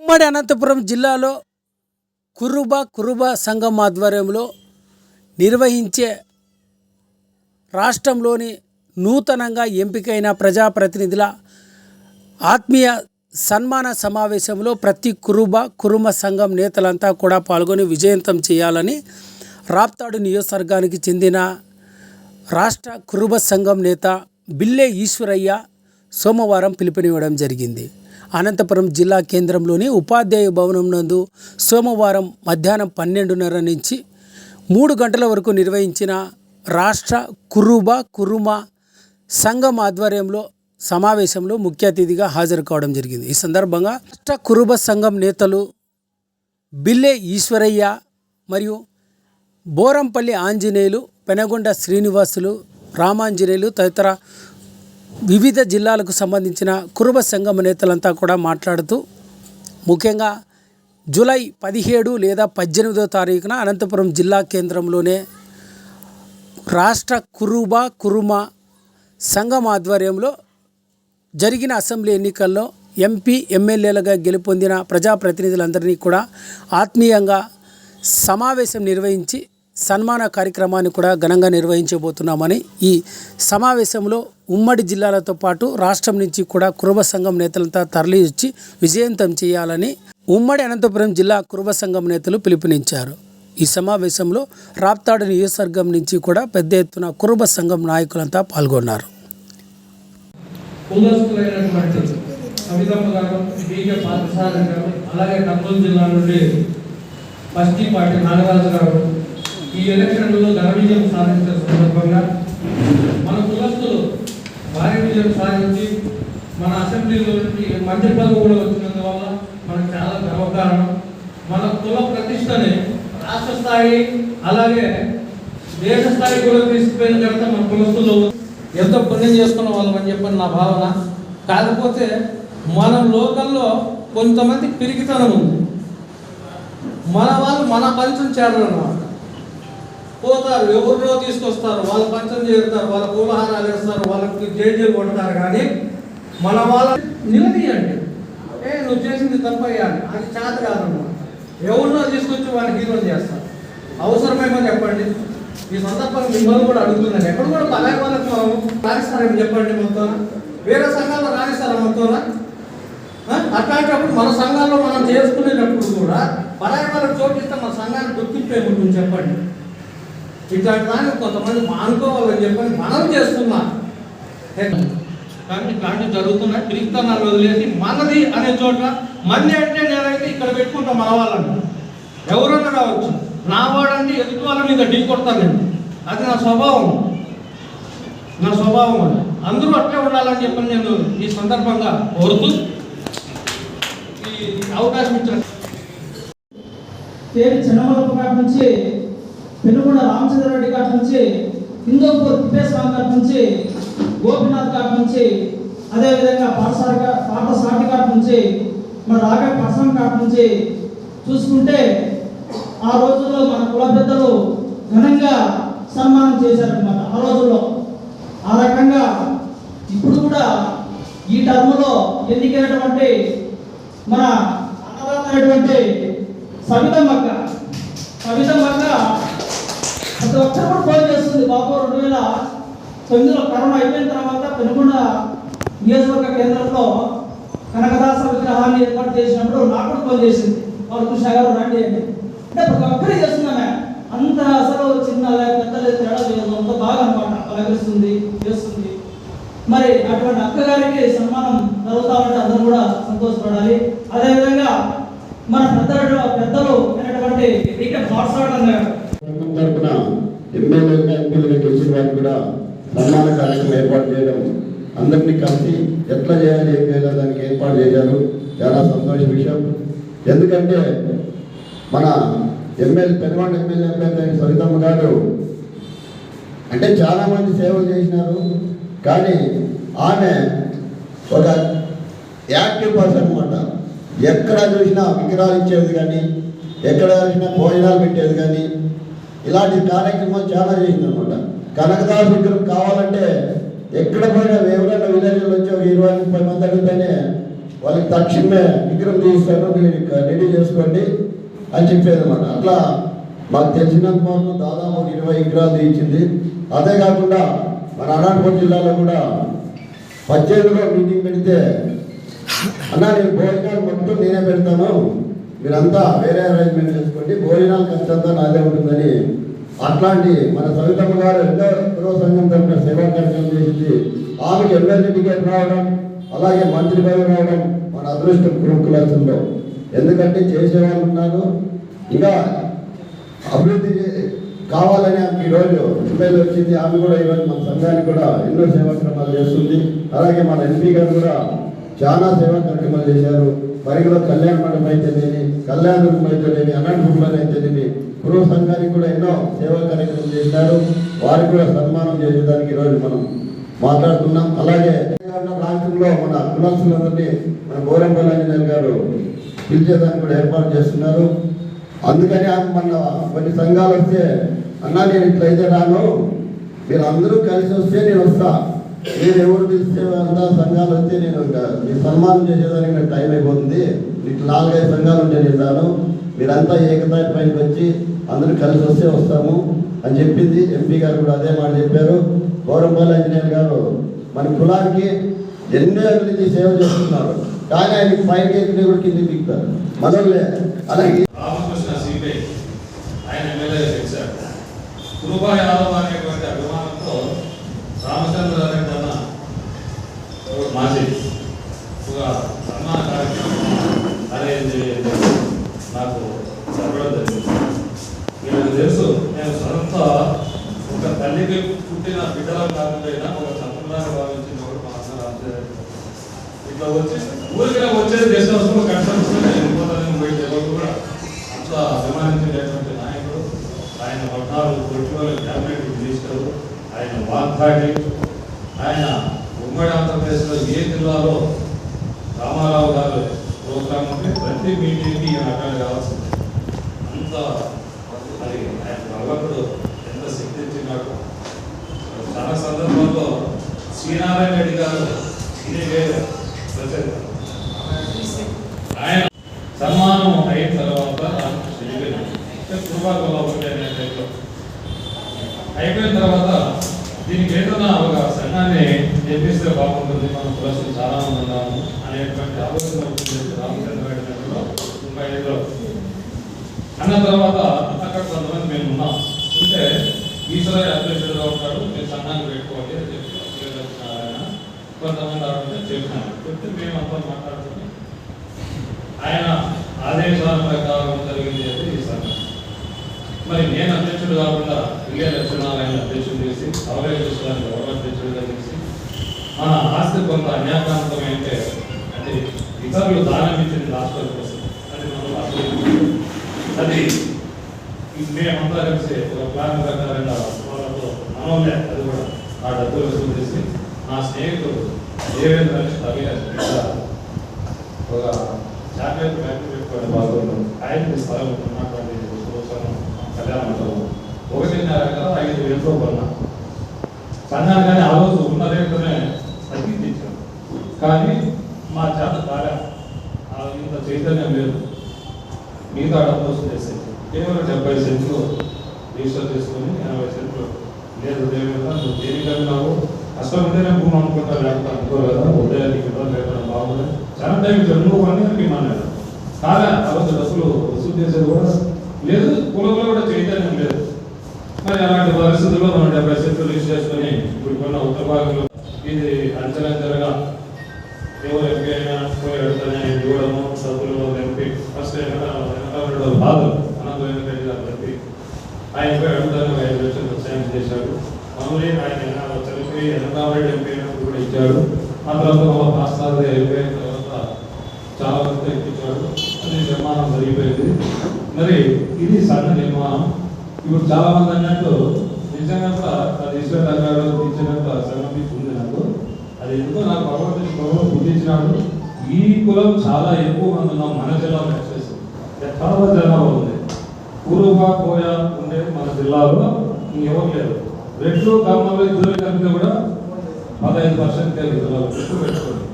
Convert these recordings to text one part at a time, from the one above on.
ఉమ్మడి అనంతపురం జిల్లాలో కురుబ సంఘం ఆధ్వర్యంలో నిర్వహించే రాష్ట్రంలోని నూతనంగా ఎంపికైన ప్రజాప్రతినిధుల ఆత్మీయ సన్మాన సమావేశంలో ప్రతి కురుమ సంఘం నేతలంతా కూడా పాల్గొని విజయవంతం చేయాలని రాప్తాడు నియోజకవర్గానికి చెందిన రాష్ట్ర కురుబ సంఘం నేత బిల్లే ఈశ్వరయ్య సోమవారం పిలుపునివ్వడం జరిగింది. అనంతపురం జిల్లా కేంద్రంలోని ఉపాధ్యాయ భవనం నందు సోమవారం మధ్యాహ్నం 12:30 నుంచి 3 గంటల వరకు నిర్వహించిన రాష్ట్ర కురుమ సంఘం ఆధ్వర్యంలో సమావేశంలో ముఖ్య అతిథిగా హాజరు కావడం జరిగింది. ఈ సందర్భంగా రాష్ట్ర కురుబ సంఘం నేతలు బిల్లే ఈశ్వరయ్య మరియు బోరంపల్లి ఆంజనేయులు, పెనగొండ శ్రీనివాసులు, రామాంజనేయులు తదితర వివిధ జిల్లాలకు సంబంధించిన కురుబ సంఘం నేతలంతా కూడా మాట్లాడుతూ ముఖ్యంగా జూలై 17 లేదా 18వ తారీఖున అనంతపురం జిల్లా కేంద్రంలోనే రాష్ట్ర కురుమ సంఘం ఆధ్వర్యంలో జరిగిన అసెంబ్లీ ఎన్నికల్లో ఎంపీ ఎమ్మెల్యేలుగా గెలుపొందిన ప్రజాప్రతినిధులందరినీ కూడా ఆత్మీయంగా సమావేశం నిర్వహించి సన్మాన కార్యక్రమాన్ని కూడా ఘనంగా నిర్వహించబోతున్నామని, ఈ సమావేశంలో ఉమ్మడి జిల్లాలతో పాటు రాష్ట్రం నుంచి కూడా కురుబ సంఘం నేతలంతా తరలి వచ్చి విజయవంతం చేయాలని ఉమ్మడి అనంతపురం జిల్లా కురుబ సంఘం నేతలు పిలుపునిచ్చారు. ఈ సమావేశంలో రాప్తాడు నియోజకవర్గం నుంచి కూడా పెద్ద ఎత్తున కురుబ సంఘం నాయకులంతా పాల్గొన్నారు. ఈ ఎలక్షన్లలో ఘన విజయం సాధించిన సందర్భంగా మన కులస్తులు భారీ విజయం సాధించి మన అసెంబ్లీలో మంత్రి పదవి కూడా వచ్చినందువల్ల మనకు చాలా గర్వకారణం. మన కుల ప్రతిష్టని రాష్ట్ర స్థాయి అలాగే దేశ స్థాయి కూడా తీసుకుపోయిన ఘనత మన కులస్తులు ఎంతో పుణ్యం చేసుకున్న వాళ్ళం అని చెప్పని నా భావన. కాకపోతే మన లోకల్లో కొంతమంది పిరికితనం ఉంది. మన వాళ్ళు మన పంచం చేరరు అన్నమాట. పోతారు, ఎవరినో తీసుకొస్తారు, వాళ్ళ పంచం చేరుతారు, వాళ్ళ పూలహారాలు వేస్తారు, వాళ్ళకి జైలు కొడతారు. కానీ మన వాళ్ళ నిలదీయండి, నువ్వు చేసింది తప్పయ్యాలి, అది చేత కాదన్నమాట. ఎవరినో తీసుకొచ్చి వాళ్ళకి హీరో చేస్తారు. అవసరమేమో చెప్పండి. ఈ సందర్భంగా మిమ్మల్ని కూడా అడుగుతున్నాను, ఎక్కడ కూడా పలాయ వాళ్ళకి మనం రాణిస్తారేమో చెప్పండి. మొత్తం వేరే సంఘాల్లో రాణిస్తారా మొత్తం? అట్లాంటప్పుడు మన సంఘాల్లో మనం చేసుకునేటప్పుడు కూడా పలాయ వాళ్ళకి చోటు ఇస్తే మన సంఘానికి గుర్తింపు ఏముంటుంది చెప్పండి. ఇట్లాంటి దాన్ని కొంతమంది మానుకోవాలని చెప్పని మనం చేస్తున్నాం. కానీ ఇట్లాంటివి జరుగుతున్నాయి. పిరికితనాలు వదిలేసి మనది అనే చోట మంది అంటే నేనైతే ఇక్కడ పెట్టుకుంటాం మన వాళ్ళని, ఎవరన్నా కావచ్చు. నా వాడంటే ఎదుటి వాళ్ళ మీద ఢీ కొడతానండి, అది నా స్వభావం అది. అందరూ అట్లే ఉండాలని చెప్పని నేను ఈ సందర్భంగా కోరుతూ ఈ అవకాశం ఇచ్చిన చిన్నమలపు కాటి నుంచి, పెనుగొండ రామచంద్రారెడ్డి కాటి నుంచి, హిందూపూర్ తిప్పేశ్వరం కాటి నుంచి, గోపినాథ్ కాటి నుంచి, అదేవిధంగా పాఠశాటి కాటి నుంచి, మన రాగే పర్సన్ కాటి నుంచి చూసుకుంటే ఆ రోజుల్లో మన కుల పెద్దలు ఘనంగా సన్మానం చేశారనమాట. ఆ రోజుల్లో ఆ రకంగా ఇప్పుడు కూడా ఈ టర్మ్లో ఎన్నికైనటువంటి మన అన్నదామైనటువంటి సవితమ్మక్క ప్రతి ఒక్కరు కూడా ఫోన్ చేస్తుంది. బాబు 2009లో కరోనా అయిపోయిన తర్వాత పెనుగొండ నియోజకవర్గ కేంద్రంలో కనకదాస విగ్రహాన్ని ఏర్పాటు చేసినప్పుడు నాకు కూడా ఫోన్ చేసింది, వాళ్ళు కృష్ణ గారు రండి అని. అంటే ప్రతి ఒక్కరే చేస్తున్నామే, అంత అసలు చిన్న పెద్దలే తేడా లేదు, అంత బాగా అనమాట పలకరిస్తుంది, చేస్తుంది. మరి అటువంటి అక్కగారికి సన్మానం జరుగుతా ఉంటే అందరూ కూడా సంతోషపడాలి. అదేవిధంగా మన పెద్దలు అయినటువంటి తరపున ఎమ్మెల్యేలుగా ఎంపీలుగా గెలిచిన వారికి కూడా సన్మాన కార్యక్రమం ఏర్పాటు చేయడం, అందరినీ కలిసి ఎట్లా చేయాలి ఏం చేయాలి దానికి ఏర్పాటు చేశారు. చాలా సంతోష విషయం. ఎందుకంటే మన పెనుగొండ ఎమ్మెల్యే అభ్యర్థి సవితమ్మ గారు అంటే చాలామంది సేవలు చేసినారు. కానీ ఆమె ఒక యాక్టివ్ పర్సన్ అన్నమాట. ఎక్కడ చూసినా విగ్రహాలు ఇచ్చేది కానీ, ఎక్కడ చూసినా భోజనాలు పెట్టేది కానీ, ఇలాంటి కార్యక్రమాలు చాలా చేసిందనమాట. కనకదాసు విగ్రహం కావాలంటే ఎక్కడ పోయినా ఎవరైనా విలేజ్లో వచ్చి 20-30 మంది అడిగితేనే వాళ్ళకి తక్షణమే విగ్రహం తీస్తాను, మీరు రెడీ చేసుకోండి అని చెప్పేది అనమాట. అట్లా మాకు తెలిసినంత వరకు దాదాపు 20 విగ్రహాలు తీయించింది. అదే కాకుండా మన అనంతపురం జిల్లాలో కూడా 18లో మీటింగ్ పెడితే అన్న నేను భోజనాలు మొత్తం నేనే పెడతాను, మీరంతా వేరే అరేంజ్మెంట్ చేసుకోండి, భోజనాలు ఖర్చంతా నాదే ఉంటుందని. అట్లాంటి మన సవితమ్మ గారు ఎన్నో పూర్వ సంఘం తరఫున సేవా కార్యక్రమం చేసింది. ఆమెకి ఎమ్మెల్యే టికెట్ రావడం, అలాగే మంత్రి పదవి రావడం మన అదృష్టం కులంలో. ఎందుకంటే చేసేవాళ్ళు ఉన్నారు, ఇంకా అభివృద్ధి కావాలని ఆమెకి ఈరోజు ఎమ్మెల్యే వచ్చింది. ఆమె కూడా ఈరోజు మన సంఘానికి కూడా ఎన్నో సేవా కార్యక్రమాలు చేస్తుంది. అలాగే మన ఎంపీ గారు కూడా చాలా సేవా కార్యక్రమాలు చేశారు. పరిగిలో కళ్యాణ మండపం అయితేనేమి, కళ్యాణం అయితేనేమి, అనంతపురంలో అయితేనేమి, పూర్వ సంఘానికి కూడా ఎన్నో సేవా కార్యక్రమాలు చేశారు. వారికి కూడా సన్మానం చేసేదానికి ఈరోజు మనం మాట్లాడుతున్నాం. అలాగే రాష్ట్రంలో మన కులస్తులందరినీ మన బోరంపల్లి ఆంజనేయులు గారు పిలిచేదానికి కూడా ఏర్పాటు చేస్తున్నారు. అందుకని మన కొన్ని సంఘాలు వస్తే అన్నా నేను ఇట్లయితే రాను, మీరు అందరూ కలిసి వస్తే నేను వస్తా, మీరు ఎవరు పిలిస్తే అంతా సంఘాలు వస్తే నేను మీరు సన్మానం చేసేదానికి నాకు టైం అయిపోతుంది, ఇట్లా 4-5 సంఘాలు ఉంటే నేను రాను, మీరంతా ఏకతాటి పైకి వచ్చి అందరూ కలిసి వస్తే వస్తాము అని చెప్పింది. ఎంపీ గారు కూడా అదే మాట చెప్పారు. బోరంపల్లి ఆంజనేయులు గారు మన కులానికి ఎన్నో అభివృద్ధి సేవ చేస్తున్నారు, కానీ ఆయనకి పైకి ఎక్కితే కూడా కిందికి దిగుతారు మనోళ్ళే. అలాగే రామకృష్ణ సిపిఐ ఆయన ఎమ్మెల్యే గెలిచారు. కృపా యాదవ్ అనేటువంటి అభిమానంతో రామచంద్ర అన్న మాజీ సన్మాన కార్యక్రమం అరేంజ్ నాకు జరగడం జరిగింది. వీళ్ళకి తెలుసు నేను సొంత ఒక తల్లికి పుట్టిన బిడ్డలకు కాకపోయినా ఒక సంప్రదాయం భావించిన ఒకటి మా అన్న రామచంద్ర. ఇట్లా వచ్చి ఊరికి వచ్చేది గెస్ట్ హౌస్లో కన్స్ట్రక్షన్ వెళ్ళిపోతానని పోయి ఎవరు కూడా అంత అభిమానించేటటువంటి నాయకుడు. ఆయన 14 కోట్ల క్యాబినెట్ మినిస్టరు, ఆయన వాగ్దాటి. ఆయన ఉమ్మడి ఆంధ్రప్రదేశ్లో ఏ జిల్లాలో రామారావు గారు ప్రోగ్రామ్ ఉంటే ప్రతి మీటింగ్కి ఈయన అటెండ్ కావాల్సింది. అంత అది ఆయన భగవంతుడు ఎంత శక్తి ఇచ్చినాడు. చాలా సందర్భాల్లో శ్రీనారాయణ రెడ్డి గారు ఇది వేరు ఆయన సన్మానం అయిన తర్వాత అయిపోయిన తర్వాత దీనికి ఏదైనా ఒక సంఘాన్ని చేపిస్తే బాగుంటుంది, మనం కులస్తులు చాలా మంది ఉన్నాము అనేటువంటి ఆలోచన వచ్చింది రామచంద్ర గారిలో 35లో. అన్న తర్వాత అక్కడ కొంతమంది మేము ఉన్నాం అంటే ఈశ్వరయ్య అధ్యక్షుడుగా ఉంటాడు, మీరు సంఘాన్ని పెట్టుకోవాలి అని చెప్పి ఆయన కొంతమంది ఆడుతుంటే చెప్పినాను. చెప్తే మేము అంతా మాట్లాడుతుంది ఆయన ఆదేశాల ప్రకారం జరిగింది అంటే ఈ సంఘం. మరి నేను అధ్యక్షుడు కాకుండా విజయ లక్ష్మీనారాయణ అధ్యక్షుడు చేసి అవరేశ్వరాన్ని గౌరవ అధ్యక్షుడిగా చేసి మన ఆస్తి కొంత అన్యాకాంతం అంటే అంటే ఇతరులు దానం ఇచ్చింది రాష్ట్రాల కోసం అది మనం అది మేమంతా కలిసి ఒక ప్లాన్ ప్రకారంగా వాళ్ళతో మనోలే అది కూడా ఆ డబ్బులు వసూలు చేసి నా స్నేహితుడు దేవేంద్ర ఒక చాక్లెట్ ఫ్యాక్టరీ పెట్టుకోవడం బాగుంది. ఆయనకి స్థలం ఉన్నటువంటి కళ్యాణ మండపం 1.5 ఎకరాలు 5,000 కొన్నా సంఘాన్ని. కానీ ఆ రోజు ఉన్న రేటునే తగ్గించాం, కానీ మా చేత కాలే ఇంత చైతన్యం లేదు. మిగతా డబ్బులు చేసేది కేవలం 70 సెంట్లు రిజిస్టర్ చేసుకుని 80 సెంట్లు లేదు దేవేంద్ర నువ్వు దేనికన్నావు కష్టం ఉంటేనే భూమి అనుకుంటారు, లేకపోతే అనుకోరు కదా, ఉదయానికి ఇబ్బంది లేకుండా బాగుంది చాలా టైం నువ్వు అని మేమన్నారు. కాదా ఆ రోజు డబ్బులు వసూలు చేసేది కూడా లేదు, కులంలో కూడా చైతన్యం లేదు. మరి అలాంటి పరిస్థితుల్లో మనం 70 సెంట్లు రిజిస్టర్ చేసుకుని ఇప్పుడు కొన్న ఉత్తర భాగంలో ఇది అంచెలంచెలుగా ఎవరు ఎంపీ అయినా పోయి పెడతానే ఇవ్వడము డబ్బులు ఎంపీ ఫస్ట్ వెనకాల బాధలు అనంతమైన రెడ్డి గారు చెప్పి ఆయన పోయి అడుగుతాను 5 లక్షలు సాయం చేశాడు. మమ్మల్ని ఆయన చనిపోయి వెనకాలరెడ్డి ఎంపీ అయినప్పుడు కూడా ఇచ్చాడు. ఆ తర్వాత మళ్ళీ పాస్తాలు అయిపోయిన తర్వాత చాలా వరకు ఇప్పించాడు. అది నిర్మాణం జరిగిపోయింది. మరి ఇది సంఘ నిర్మాణం. ఇప్పుడు చాలా మంది అన్నట్టు నిజంగా కూడా అది ఈశ్వర రంగారు ఇచ్చినట్టు సంఘం ఉంది నాకు. అది ఎందుకో నాకు భగవంతుడు గుర్తించినాడు. ఈ కులం చాలా ఎక్కువ మంది ఉన్నాం మన జిల్లాలో వచ్చేసి చాలా జనాభా ఉంది. పూర్వగా కోయ ఉండేది మన జిల్లాలో ఇంకెవరు లేదు. రెడ్లు కమ్మలు ఇద్దరు కలిపితే కూడా 15% జిల్లాలో ఎక్కువ పెట్టుకోండి.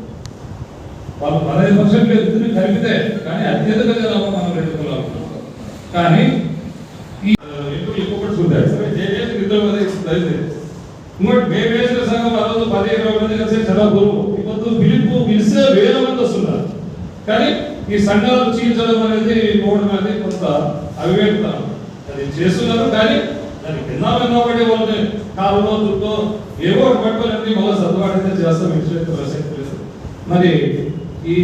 వాళ్ళు 15% ఇద్దరు కలిపితే కానీ అత్యధిక జనాభా మనం 2 కులాలు కానీ ఇంకొకటి చూద్దాం సరే జేజేసి ఇద్దరు ఇంకోటి మేము వేసిన సంఘం ఆ రోజు 10-20 మంది కలిసి చాలా గురువు ఇప్పుడు పిలిస్తే వేల మంది వస్తున్నారు కానీ ఈ సంఘాలు చీల్చడం అనేది పోవడం అనేది కొంత అవివేకం అది చేస్తున్నారు కానీ దానికి భిన్నా పడే వాళ్ళని కాలంలో చుట్టూ ఏవో పట్టుకోవాలని మళ్ళీ సర్దుబాటు అయితే చేస్తాం విషయం మరి ఈ